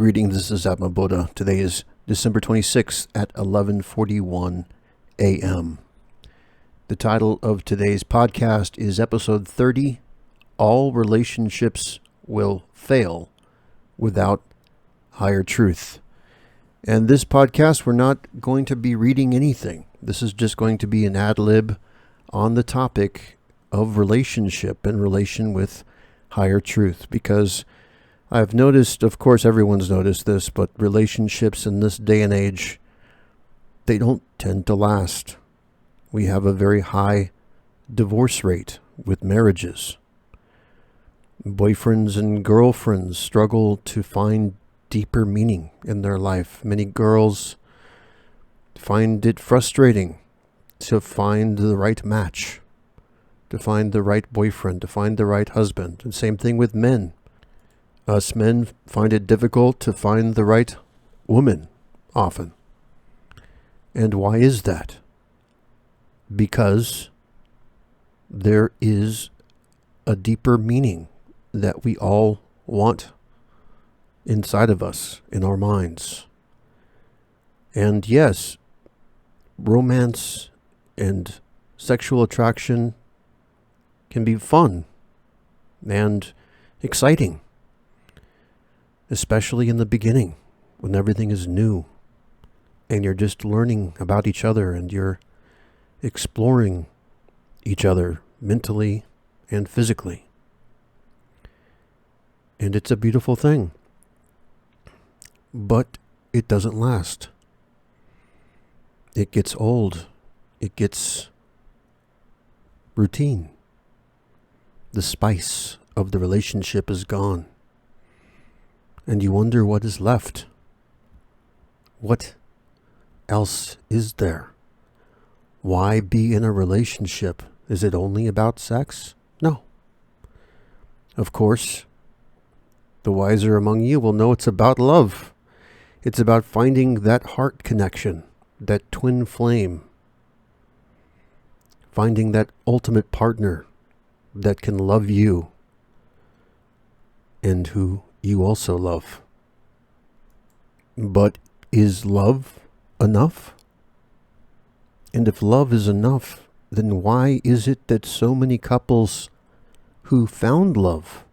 Greetings, this is Atma Buddha. Today is December 26th at 11:41 a.m. The title of today's podcast is Episode 30, All Relationships Will Fail Without Higher Truth. And this podcast, we're not going to be reading anything. This is just going to be an ad-lib on the topic of relationship in relation with higher truth, because I've noticed, of course everyone's noticed this, but relationships in this day and age, they don't tend to last. We have a very high divorce rate with marriages. Boyfriends and girlfriends struggle to find deeper meaning in their life. Many girls find it frustrating to find the right match, to find the right boyfriend, to find the right husband. And same thing with men. Us men find it difficult to find the right woman often. And why is that? Because there is a deeper meaning that we all want inside of us, in our minds. And yes, romance and sexual attraction can be fun and exciting, especially in the beginning when everything is new and you're just learning about each other and you're exploring each other mentally and physically. And it's a beautiful thing. But it doesn't last. It gets old. It gets routine. The spice of the relationship is gone. And you wonder what is left. What else is there? Why be in a relationship? Is it only about sex? No. Of course, the wiser among you will know it's about love. It's about finding that heart connection, that twin flame. Finding that ultimate partner that can love you and who you also love. But is love enough? And if love is enough, then why is it that so many couples who found love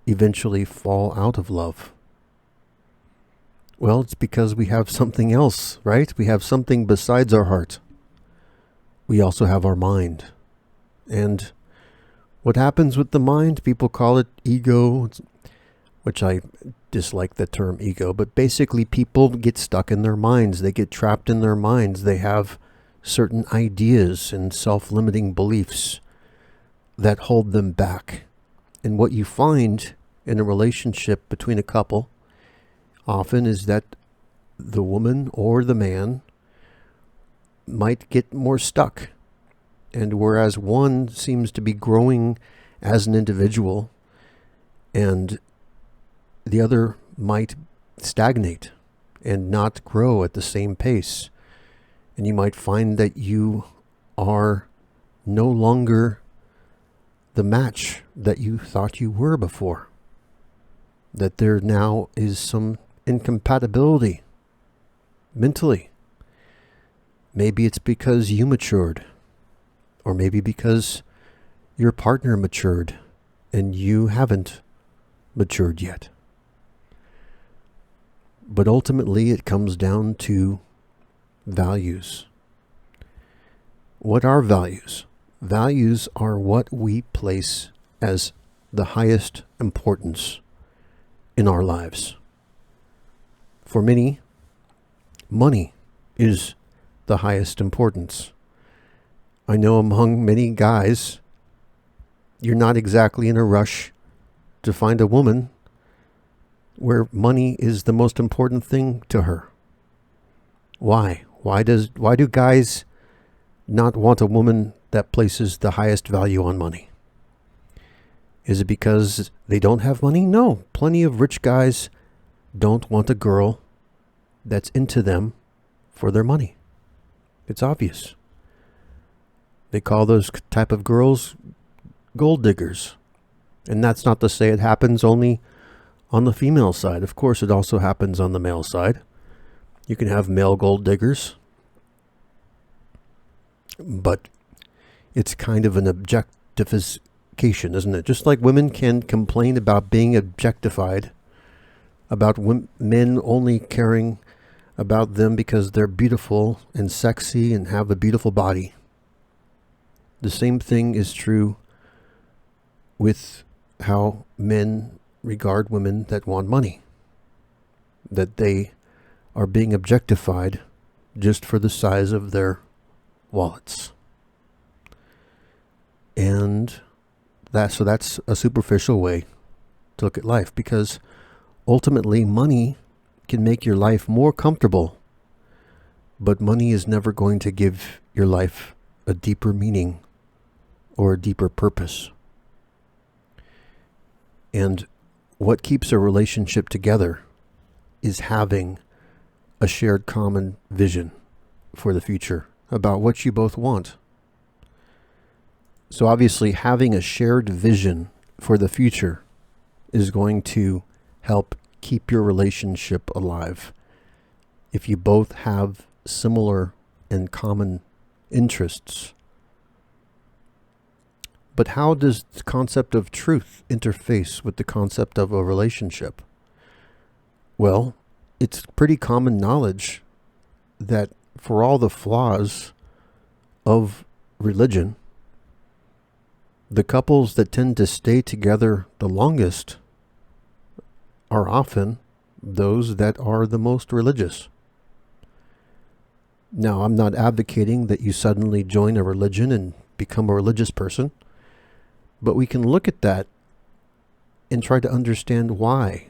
eventually fall out of love? Well, it's because we have something else, right? We have something besides our heart. We also have our mind. And what happens with the mind? People call it ego, which I dislike the term ego, but basically people get stuck in their minds. They get trapped in their minds. They have certain ideas and self-limiting beliefs that hold them back. And what you find in a relationship between a couple often is that the woman or the man might get more stuck. And whereas one seems to be growing as an individual and the other might stagnate and not grow at the same pace. And you might find that you are no longer the match that you thought you were before. That there now is some incompatibility mentally. Maybe it's because you matured, or maybe because your partner matured and you haven't matured yet. But ultimately it comes down to values. What are values? Values are what we place as the highest importance in our lives. For many, money is the highest importance. I know among many guys, you're not exactly in a rush to find a woman where money is the most important thing to her. Why? Why do guys not want a woman that places the highest value on money? Is it because they don't have money? No. Plenty of rich guys don't want a girl that's into them for their money. It's obvious. They call those type of girls gold diggers. And that's not to say it happens only On the female side, of course, it also happens on the male side. You can have male gold diggers, but it's kind of an objectification, isn't it? Just like women can complain about being objectified, about men only caring about them because they're beautiful and sexy and have a beautiful body. The same thing is true with how men regard women that want money, that they are being objectified just for the size of their wallets. And that's a superficial way to look at life, because ultimately money can make your life more comfortable, but money is never going to give your life a deeper meaning or a deeper purpose. And what keeps a relationship together is having a shared common vision for the future about what you both want. So obviously having a shared vision for the future is going to help keep your relationship alive. If you both have similar and common interests. But how does the concept of truth interface with the concept of a relationship? Well, it's pretty common knowledge that for all the flaws of religion, the couples that tend to stay together the longest are often those that are the most religious. Now, I'm not advocating that you suddenly join a religion and become a religious person, but we can look at that and try to understand why.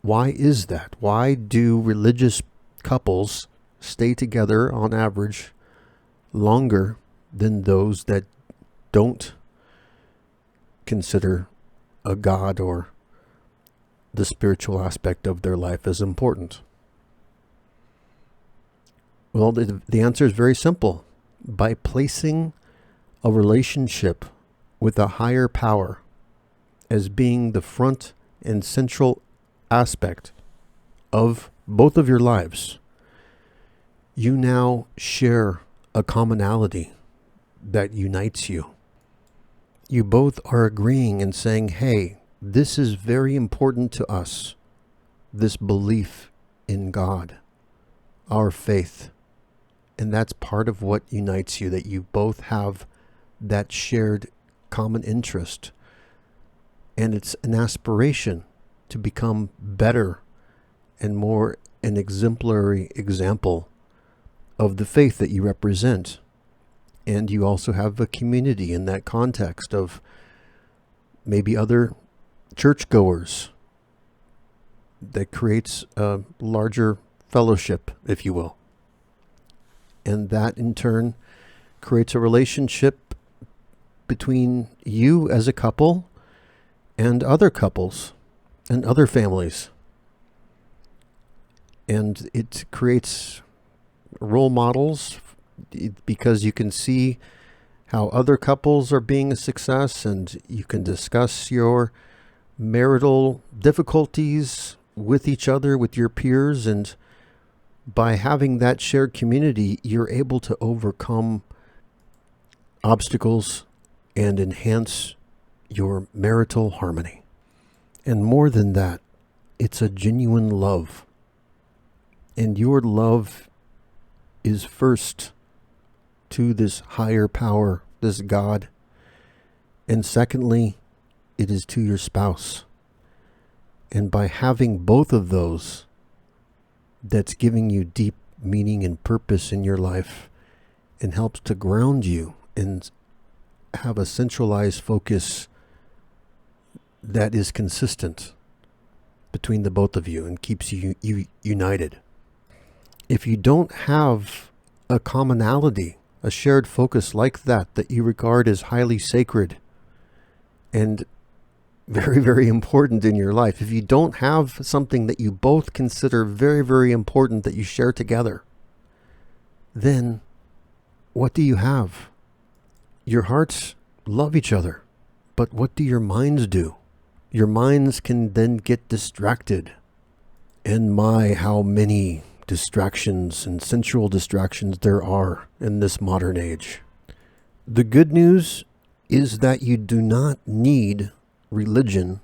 Why is that? Why do religious couples stay together on average longer than those that don't consider a God or the spiritual aspect of their life as important? Well, the answer is very simple. By placing a relationship with a higher power as being the front and central aspect of both of your lives, you now share a commonality that unites you. You both are agreeing and saying, hey, this is very important to us, this belief in God, our faith. And that's part of what unites you, that you both have that shared common interest. And it's an aspiration to become better and more an exemplary example of the faith that you represent. And you also have a community in that context of maybe other churchgoers that creates a larger fellowship, if you will. And that in turn creates a relationship between you as a couple and other couples and other families. And it creates role models because you can see how other couples are being a success, and you can discuss your marital difficulties with each other, with your peers, and by having that shared community, you're able to overcome obstacles and enhance your marital harmony. And more than that, it's a genuine love. And your love is first to this higher power, this God. And secondly, it is to your spouse. And by having both of those, that's giving you deep meaning and purpose in your life and helps to ground you and have a centralized focus that is consistent between the both of you and keeps you united. If you don't have a commonality, a shared focus like that you regard as highly sacred and very, very important in your life, if you don't have something that you both consider very, very important that you share together, then what do you have? Your hearts love each other, but what do your minds do? your minds can then get distracted. And my, how many distractions and sensual distractions there are in this modern age. The good news is that you do not need religion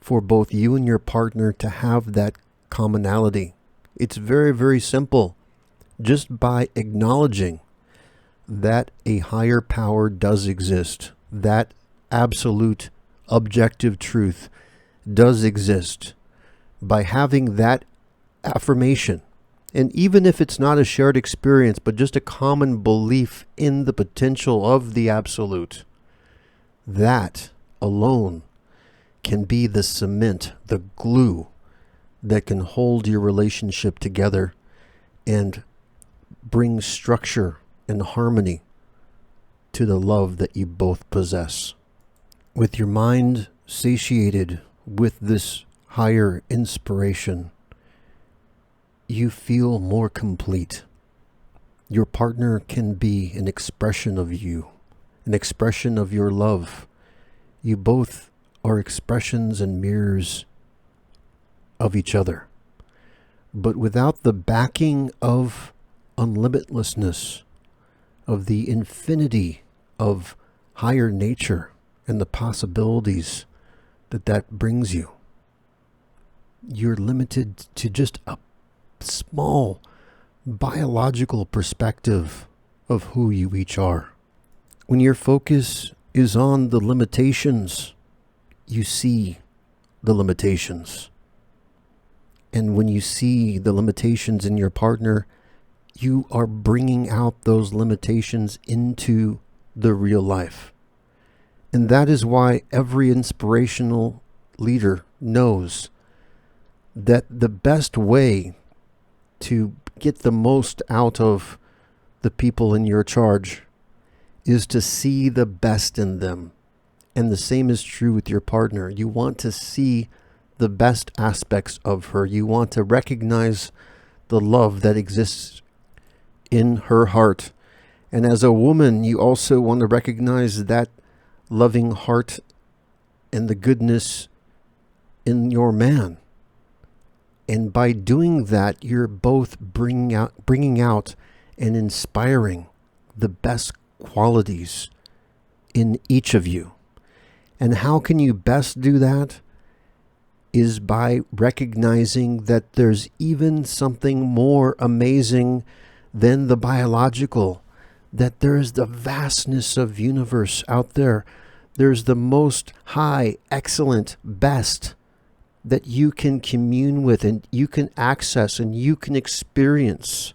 for both you and your partner to have that commonality. It's very, very simple. Just by acknowledging that a higher power does exist, that absolute objective truth does exist, by having that affirmation, and even if it's not a shared experience, but just a common belief in the potential of the absolute, that alone can be the cement, the glue that can hold your relationship together and bring structure and harmony to the love that you both possess. With your mind satiated with this higher inspiration, you feel more complete. Your partner can be an expression of you, an expression of your love. You both are expressions and mirrors of each other. But without the backing of unlimitlessness, of the infinity of higher nature and the possibilities that brings you, you're limited to just a small biological perspective of who you each are. When your focus is on the limitations, you see the limitations. And when you see the limitations in your partner, you are bringing out those limitations into the real life. And that is why every inspirational leader knows that the best way to get the most out of the people in your charge is to see the best in them. And the same is true with your partner. You want to see the best aspects of her. You want to recognize the love that exists in her heart. And as a woman, you also want to recognize that loving heart and the goodness in your man. And by doing that, you're both bringing out and inspiring the best qualities in each of you. And how can you best do that? Is by recognizing that there's even something more amazing than the biological, that there's the vastness of universe out there. There's the most high, excellent, best that you can commune with and you can access and you can experience,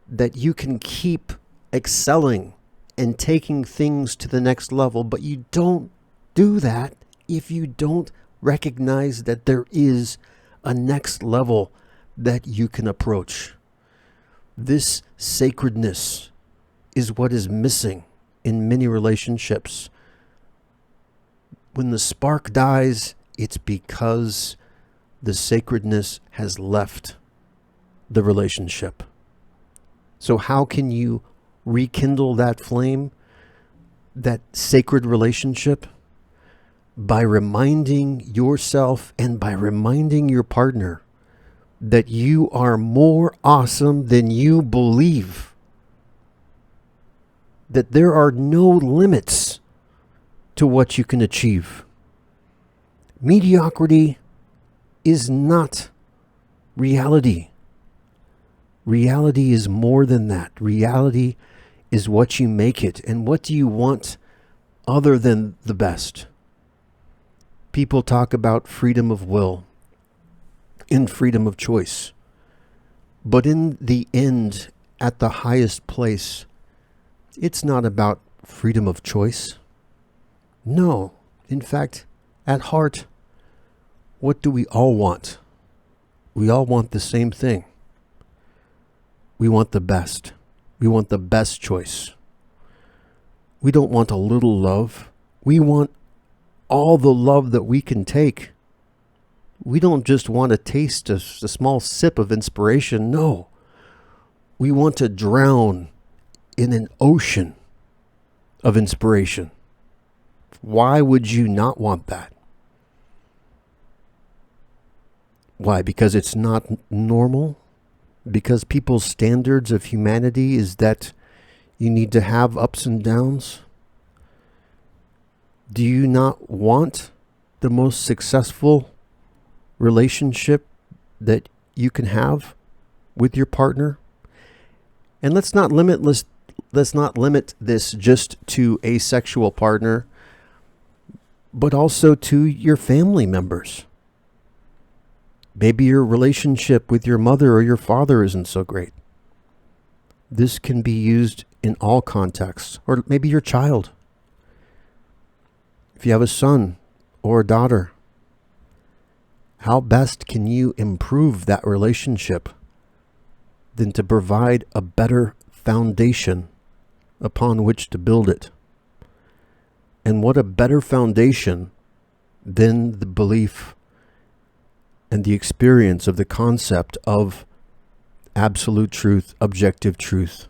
that you can keep excelling and taking things to the next level. But you don't do that if you don't recognize that there is a next level that you can approach. This sacredness is what is missing in many relationships. When the spark dies, it's because the sacredness has left the relationship. So how can you rekindle that flame, that sacred relationship? By reminding yourself and by reminding your partner that you are more awesome than you believe. That there are no limits to what you can achieve. Mediocrity is not reality. Reality is more than that. Reality is what you make it. And what do you want other than the best? People talk about freedom of will and freedom of choice. But in the end, at the highest place, it's not about freedom of choice. No. In fact, at heart, what do we all want? We all want the same thing. We want the best. We want the best choice. We don't want a little love. We want all the love that we can take. We don't just want to taste a small sip of inspiration. No. We want to drown in an ocean of inspiration. Why would you not want that? Why? Because it's not normal? Because people's standards of humanity is that you need to have ups and downs? Do you not want the most successful relationship that you can have with your partner? And let's not limit this just to a sexual partner, but also to your family members. Maybe your relationship with your mother or your father isn't so great. This can be used in all contexts, or maybe your child. If you have a son or a daughter, how best can you improve that relationship than to provide a better foundation upon which to build it? And what a better foundation than the belief and the experience of the concept of absolute truth, objective truth,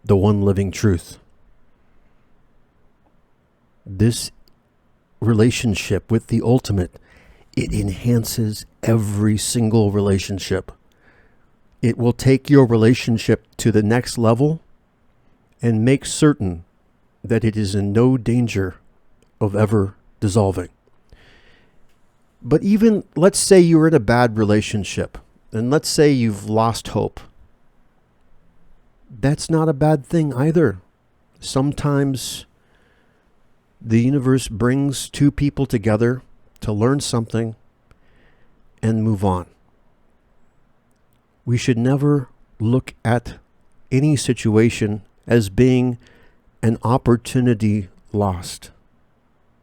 the one living truth. This relationship with the ultimate, it enhances every single relationship. It will take your relationship to the next level and make certain that it is in no danger of ever dissolving. But even, let's say you're in a bad relationship, and let's say you've lost hope. That's not a bad thing either. Sometimes the universe brings two people together to learn something and move on. We should never look at any situation as being an opportunity lost,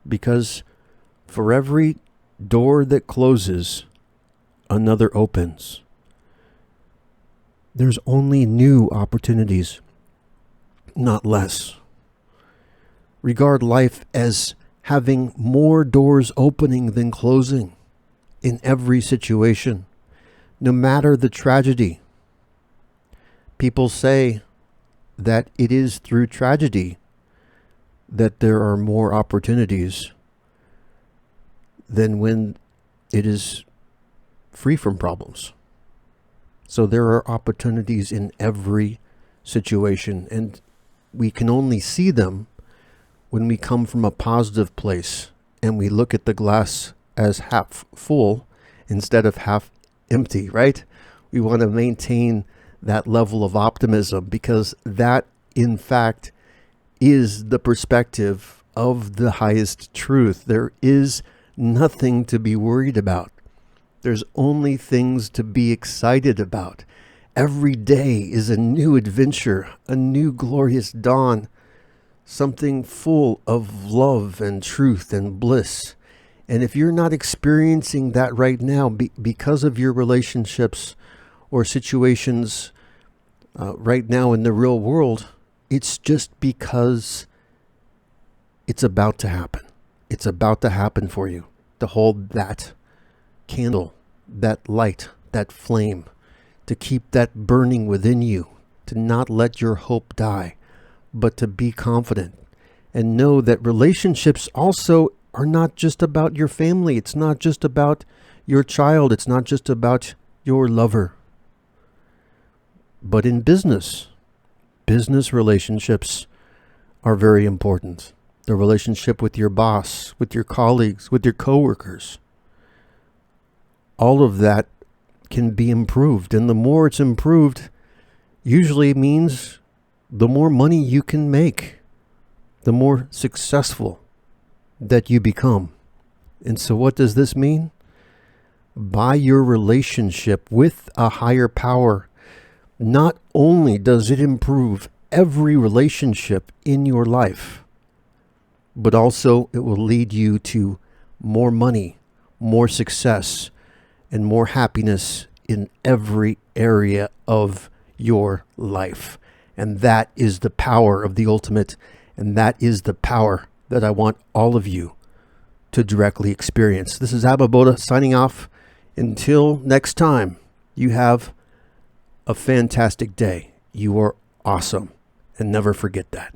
because for every door that closes, another opens. There's only new opportunities, not less. Regard life as having more doors opening than closing in every situation, no matter the tragedy. People say that it is through tragedy that there are more opportunities than when it is free from problems. So there are opportunities in every situation, and we can only see them when we come from a positive place and we look at the glass as half full instead of half empty, right? We want to maintain that level of optimism, because that, in fact, is the perspective of the highest truth. There is nothing to be worried about. There's only things to be excited about. Every day is a new adventure, a new glorious dawn, something full of love and truth and bliss. And if you're not experiencing that right now because of your relationships or situations right now in the real world, it's just because it's about to happen. It's about to happen for you, to hold that candle, that light, that flame, to keep that burning within you, to not let your hope die, but to be confident and know that relationships also are not just about your family. It's not just about your child. It's not just about your lover. But in business relationships are very important. The relationship with your boss, with your colleagues, with your coworkers. All of that can be improved. And the more it's improved, usually means the more money you can make, the more successful that you become. And so what does this mean? By your relationship with a higher power, not only does it improve every relationship in your life, but also it will lead you to more money, more success, and more happiness in every area of your life. And that is the power of the ultimate, and that is the power that I want all of you to directly experience. This is Abba Boda signing off. Until next time, you have a fantastic day. You are awesome, and never forget that.